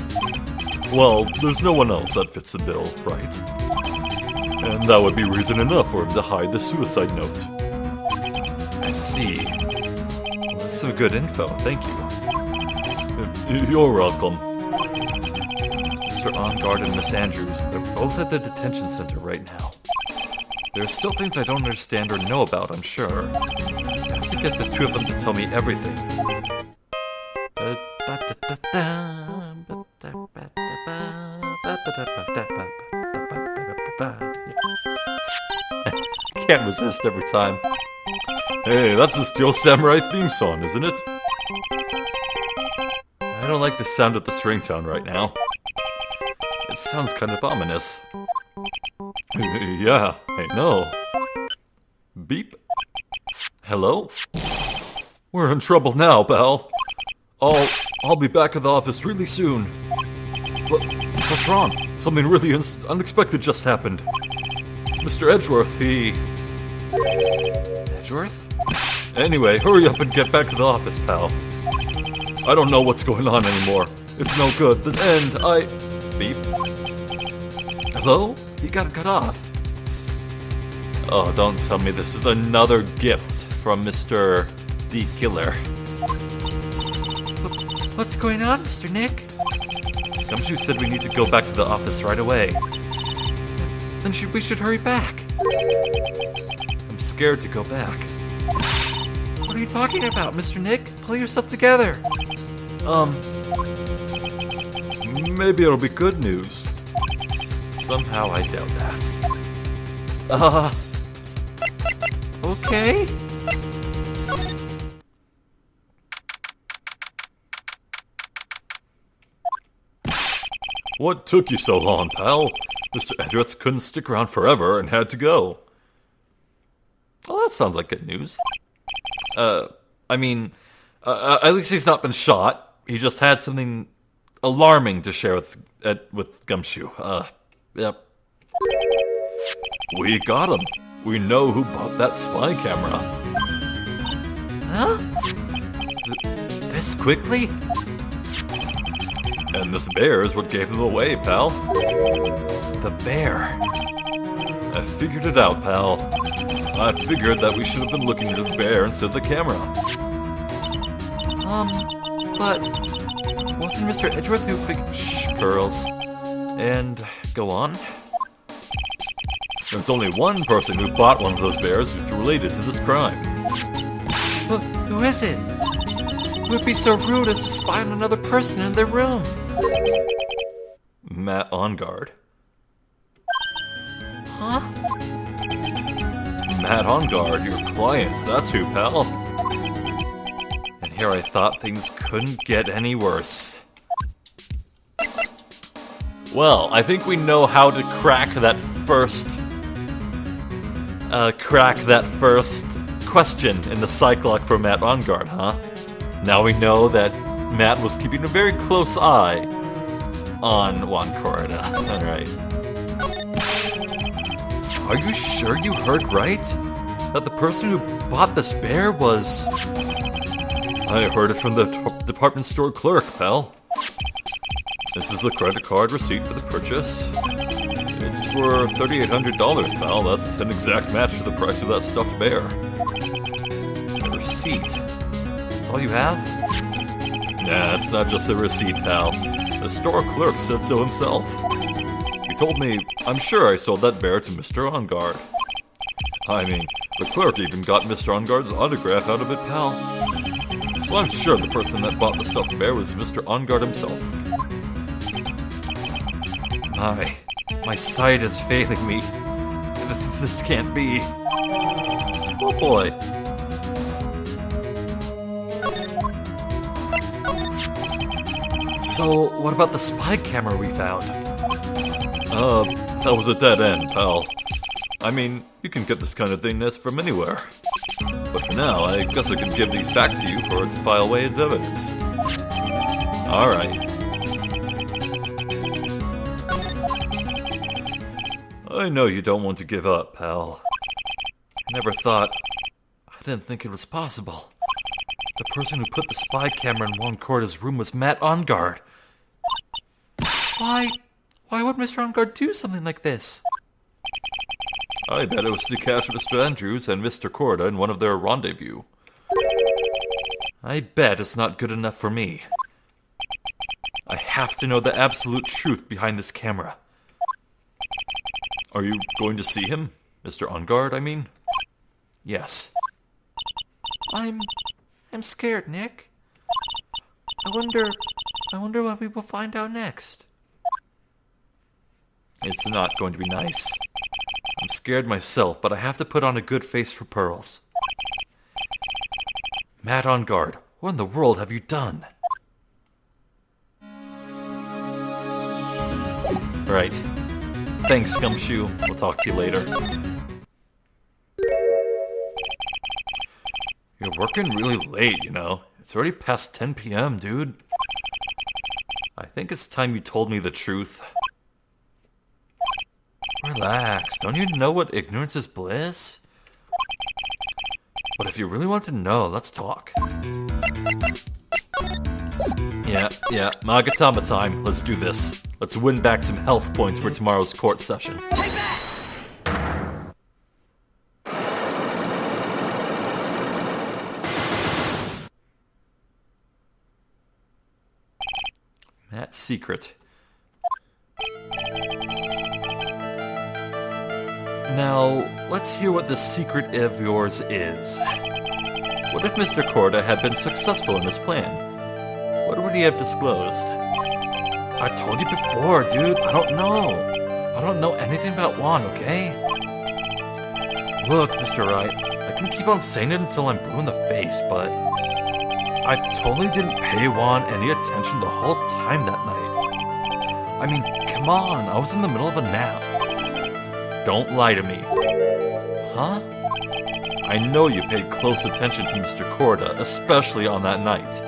Well, there's no one else that fits the bill, right? And that would be reason enough for him to hide the suicide note. I see. That's some good info, thank you. You're welcome. Mr. Engarde and Miss Andrews, they're both at the detention center right now. There's still things I don't understand or know about, I'm sure. I have to get the two of them to tell me everything. Can't resist every time. Hey, that's the Steel Samurai theme song, isn't it? I don't like the sound of this ringtone right now. It sounds kind of ominous. Yeah, I know. Beep. Hello? We're in trouble now, pal. I'll be back at the office really soon. What's wrong? Something really unexpected just happened. Mr. Edgeworth, he... Edgeworth? Anyway, hurry up and get back to the office, pal. I don't know what's going on anymore. It's no good. And Beep. Hello? He got cut off. Oh, don't tell me this is another gift from Mr. D. Killer. What's going on, Mr. Nick? Gumshoe said we need to go back to the office right away. Then we should hurry back. I'm scared to go back. What are you talking about, Mr. Nick? Pull yourself together. Maybe it'll be good news. Somehow I doubt that. Okay. What took you so long, pal? Mr. Edgeworth couldn't stick around forever and had to go. Well, that sounds like good news. At least he's not been shot. He just had something alarming to share with Gumshoe. Yep. We got him. We know who bought that spy camera. Huh? This quickly? And this bear is what gave them away, pal. The bear. I figured it out, pal. I figured that we should have been looking at the bear instead of the camera. But wasn't Mr. Edgeworth who figured... Shh, Pearls. And go on. There's only one person who bought one of those bears who's related to this crime. Who is it? Who would be so rude as to spy on another person in their room? Matt Engarde. Huh? Matt Engarde, your client. That's who, pal. And here I thought things couldn't get any worse. Well, I think we know how to crack that first question in the psych lock for Matt Engarde, huh? Now we know that Matt was keeping a very close eye on Juan Corrida. Alright. Are you sure you heard right? That the person who bought this bear was... I heard it from the department store clerk, pal. This is the credit card receipt for the purchase. It's for $3,800, pal. That's an exact match to the price of that stuffed bear. A receipt. That's all you have? Nah, it's not just a receipt, pal. The store clerk said so himself. He told me, I'm sure I sold that bear to Mr. Engarde. I mean, the clerk even got Mr. Engarde's autograph out of it, pal. So I'm sure the person that bought the stuffed bear was Mr. Engarde himself. My sight is failing me. This can't be. Oh boy. So, what about the spy camera we found? That was a dead end, pal. I mean, you can get this kind of thing from anywhere. But for now, I guess I can give these back to you to file away as evidence. Alright. I know you don't want to give up, pal. I didn't think it was possible. The person who put the spy camera in Juan Corrida's room was Matt Engarde. Why would Mr. Engarde do something like this? I bet it was to catch Mr. Andrews and Mr. Corrida in one of their rendezvous. I bet it's not good enough for me. I have to know the absolute truth behind this camera. Are you going to see him? Mr. Engarde, I mean? Yes. I'm scared, Nick. I wonder what we will find out next. It's not going to be nice. I'm scared myself, but I have to put on a good face for Pearls. Matt Engarde, what in the world have you done? Right. Thanks, Gumshoe. We'll talk to you later. You're working really late, you know. It's already past 10 p.m., dude. I think it's time you told me the truth. Relax. Don't you know what ignorance is bliss? But if you really want to know, let's talk. Yeah, Magatama time. Let's do this. Let's win back some health points for tomorrow's court session. Take that! That secret. Now, let's hear what this secret of yours is. What if Mr. Corda had been successful in his plan? What would he have disclosed? I told you before, dude. I don't know. I don't know anything about Juan, okay? Look, Mr. Wright, I can keep on saying it until I'm blue in the face, but I totally didn't pay Juan any attention the whole time that night. I mean, come on, I was in the middle of a nap. Don't lie to me. Huh? I know you paid close attention to Mr. Corda, especially on that night.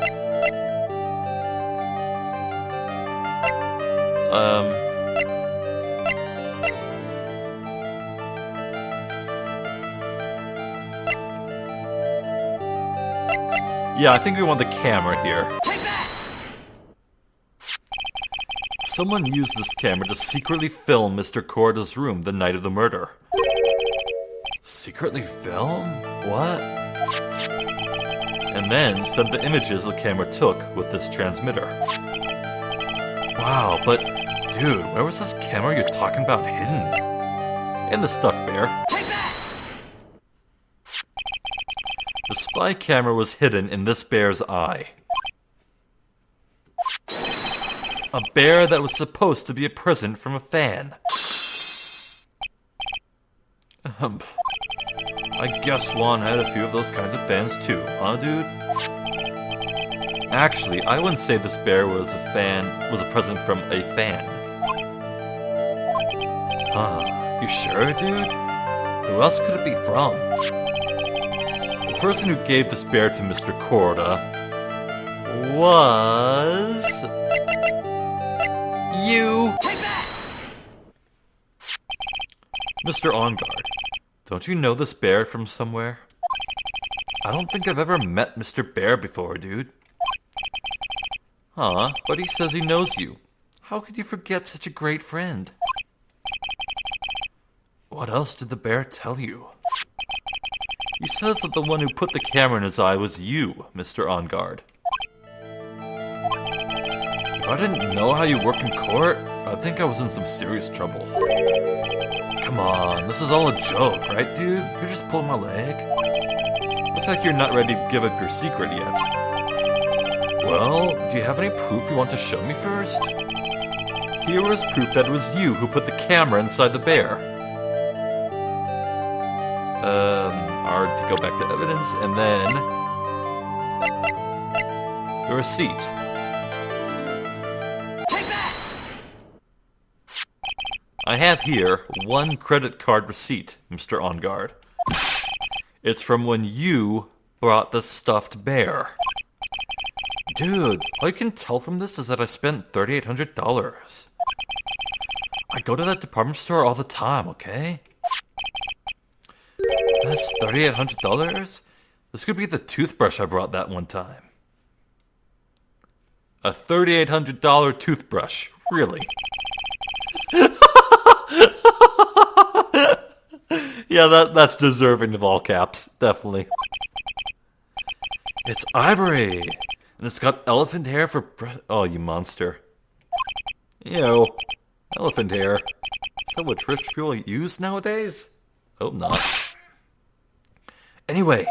Yeah, I think we want the camera here. Take that! Someone used this camera to secretly film Mr. Corda's room the night of the murder. Secretly film? What? And then sent the images the camera took with this transmitter. Wow, but dude, where was this camera you're talking about hidden? In the stuffed bear. Take that! The spy camera was hidden in this bear's eye. A bear that was supposed to be a present from a fan. I guess Juan had a few of those kinds of fans too, huh, dude? Actually, I wouldn't say this bear was a present from a fan. Huh, you sure, dude? Who else could it be from? The person who gave this bear to Mr. Corda was... you! Take that! Mr. Engarde, don't you know this bear from somewhere? I don't think I've ever met Mr. Bear before, dude. Huh, but he says he knows you. How could you forget such a great friend? What else did the bear tell you? He says that the one who put the camera in his eye was you, Mr. Engarde. If I didn't know how you work in court, I'd think I was in some serious trouble. Come on, this is all a joke, right, dude? You're just pulling my leg. Looks like you're not ready to give up your secret yet. Well, do you have any proof you want to show me first? Here is proof that it was you who put the camera inside the bear. To go back to evidence, and then... the receipt. Take that! I have here one credit card receipt, Mr. Engarde. It's from when you brought the stuffed bear. Dude, all you can tell from this is that I spent $3,800. I go to that department store all the time, okay? That's $3,800? This could be the toothbrush I brought that one time. A $3,800 toothbrush. Really? Yeah, that's deserving of all caps. Definitely. It's ivory! And it's got elephant hair for oh, you monster. Ew. Elephant hair. Is that what rich people use nowadays? Hope not. Anyway,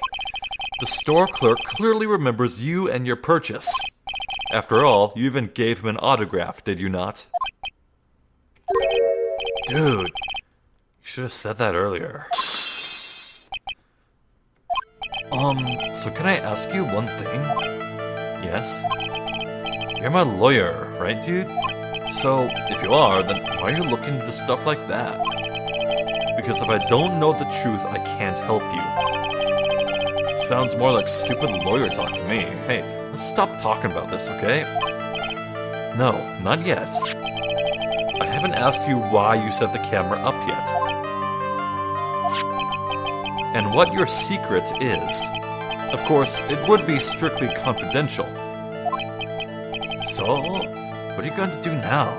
The store clerk clearly remembers you and your purchase. After all, you even gave him an autograph, did you not? dude, you should have said that earlier. So can I ask you one thing? Yes? You're my lawyer, right, dude? So, if you are, then why are you looking into stuff like that? Because if I don't know the truth, I can't help you. Sounds more like stupid lawyer talk to me. Hey, let's stop talking about this, okay? No, not yet. I haven't asked you why you set the camera up yet. And what your secret is. Of course, it would be strictly confidential. So, what are you going to do now?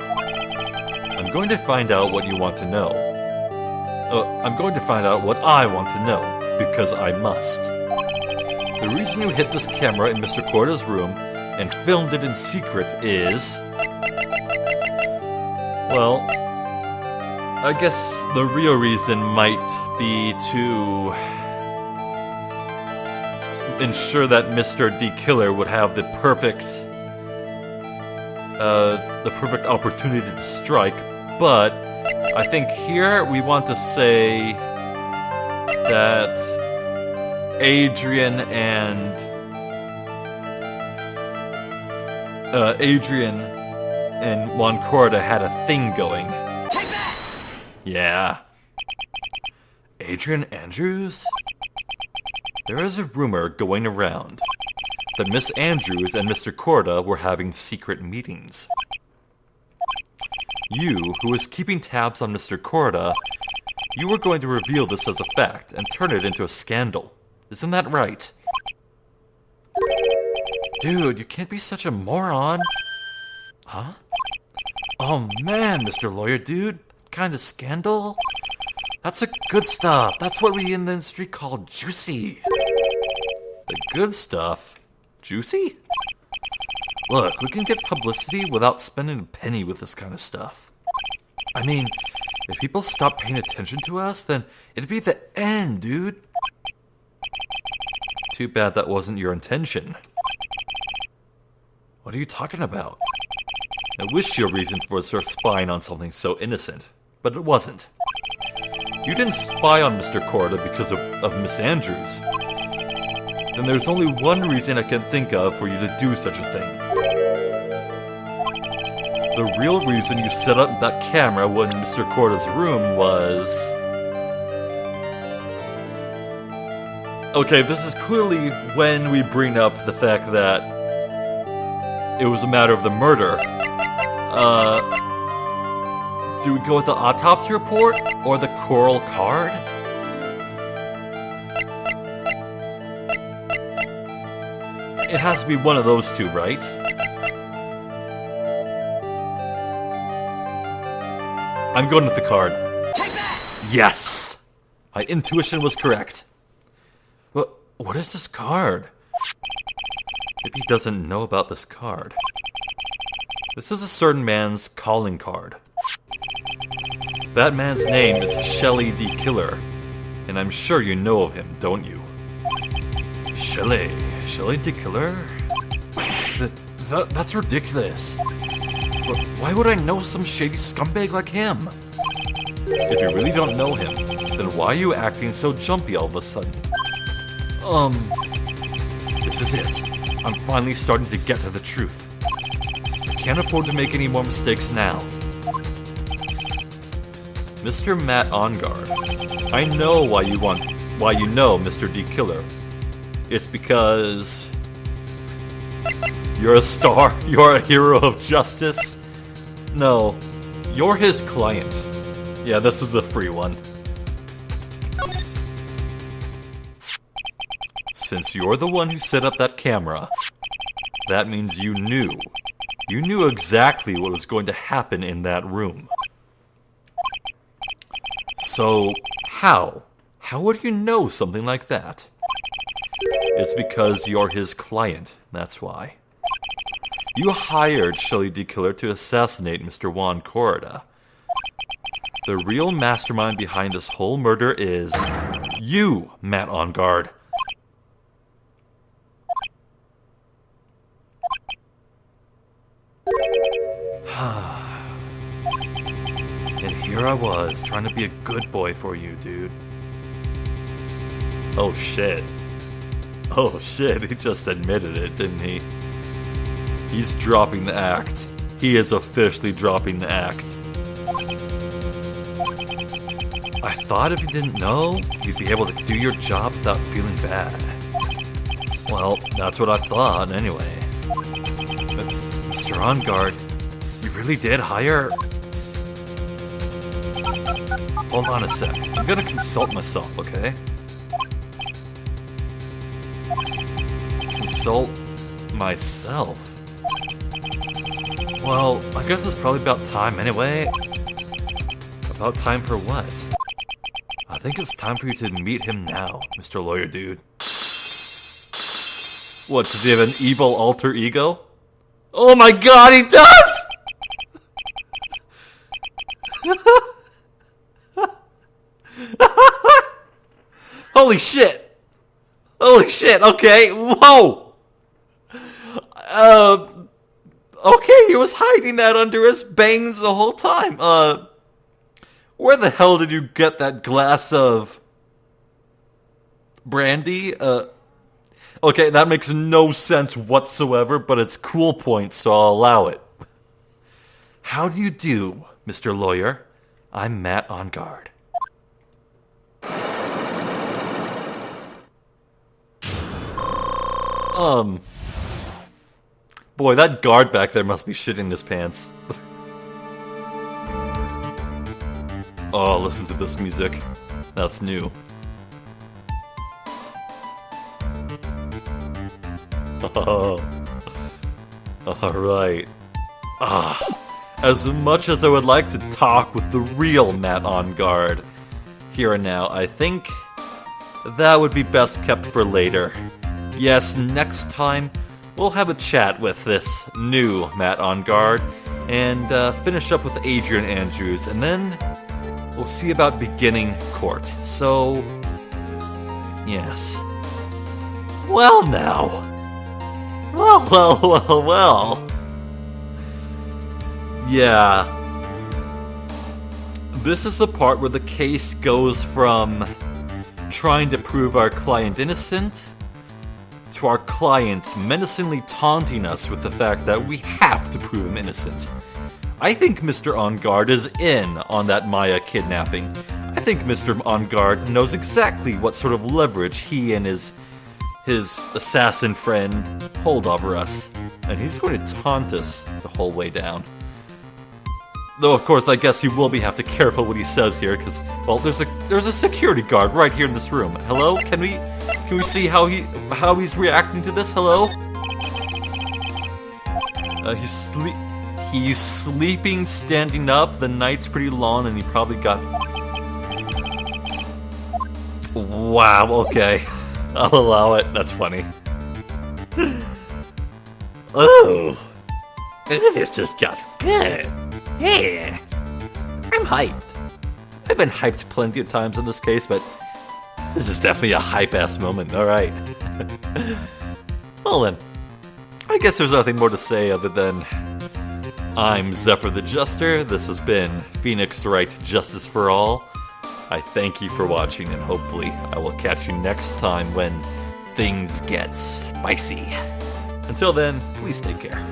I'm going to find out what you want to know. I'm going to find out what I want to know, because I must. The reason you hid this camera in Mr. Korda's room and filmed it in secret is... well, I guess the real reason might be to ensure that Mr. D. Killer would have the perfect opportunity to strike, but I think here we want to say that Adrian and Juan Korda had a thing going. Take that! Yeah. Adrian Andrews? There is a rumor going around that Miss Andrews and Mr. Korda were having secret meetings. You, who was keeping tabs on Mr. Korda, you were going to reveal this as a fact and turn it into a scandal. Isn't that right? Dude, you can't be such a moron. Huh? Oh man, Mr. Lawyer Dude. Kind of scandal? That's the good stuff. That's what we in the industry call juicy. The good stuff? Juicy? Look, we can get publicity without spending a penny with this kind of stuff. I mean, if people stop paying attention to us, then it'd be the end, dude. Too bad that wasn't your intention. What are you talking about? I wish your reason for spying on something so innocent, but it wasn't. You didn't spy on Mr. Korda because of Miss Andrews. Then there's only one reason I can think of for you to do such a thing. The real reason you set up that camera in Mr. Korda's room was... okay, this is clearly when we bring up the fact that it was a matter of the murder. Do we go with the autopsy report or the coral card? It has to be one of those two, right? I'm going with the card. Take that! Yes! My intuition was correct. What is this card? Maybe he doesn't know about this card. This is a certain man's calling card. That man's name is Shelley D. Killer, and I'm sure you know of him, don't you? Shelley D. Killer? That's ridiculous. Why would I know some shady scumbag like him? If you really don't know him, then why are you acting so jumpy all of a sudden? This is it. I'm finally starting to get to the truth. I can't afford to make any more mistakes now. Mr. Matt Engarde, I know why you know Mr. D. Killer. It's because you're a star, you're a hero of justice. No, you're his client. Yeah, this is the free one. Since you're the one who set up that camera, that means you knew. You knew exactly what was going to happen in that room. So, how? How would you know something like that? It's because you're his client, that's why. You hired Shelley D. Killer to assassinate Mr. Juan Korda. The real mastermind behind this whole murder is... you, Matt Engarde. And here I was, trying to be a good boy for you, dude. Oh shit. Oh shit, he just admitted it, didn't he? He's dropping the act. He is officially dropping the act. I thought if you didn't know, you'd be able to do your job without feeling bad. Well, that's what I thought, anyway. But, Mr. Engarde, you really did hire... Hold on a sec. I'm gonna consult myself, okay? Consult myself? Well, I guess it's probably about time anyway. About time for what? I think it's time for you to meet him now, Mr. Lawyer Dude. What, does he have an evil alter ego? Oh my god, he does! Holy shit! Holy shit, okay, whoa! Okay, he was hiding that under his bangs the whole time. Where the hell did you get that glass of brandy? Okay, that makes no sense whatsoever, but it's cool points, so I'll allow it. How do you do, Mr. Lawyer? I'm Matt Engarde. Boy, that guard back there must be shitting his pants. Oh, listen to this music. That's new. Oh. Alright. As much as I would like to talk with the real Matt Engarde here and now, I think that would be best kept for later. Yes, next time we'll have a chat with this new Matt Engarde and finish up with Adrian Andrews, and then we'll see about beginning court. So, yes. Well now. Well. Yeah. This is the part where the case goes from trying to prove our client innocent to our client menacingly taunting us with the fact that we have to prove him innocent. I think Mr. Engarde is in on that Maya kidnapping. I think Mr. Engarde knows exactly what sort of leverage he and his assassin friend hold over us, and he's going to taunt us the whole way down. Though, of course, I guess he will have to be careful what he says here, because, well, there's a security guard right here in this room. Hello? Can we see how he's reacting to this? Hello? He's sleeping, standing up. The night's pretty long, and he probably got... Wow, okay. I'll allow it. That's funny. Oh. This just got good. Yeah. I'm hyped. I've been hyped plenty of times in this case, but this is definitely a hype-ass moment. Alright. Well then, I guess there's nothing more to say other than I'm Zephyr the Juster. This has been Phoenix Wright Justice for All. I thank you for watching, and hopefully I will catch you next time when things get spicy. Until then, please take care.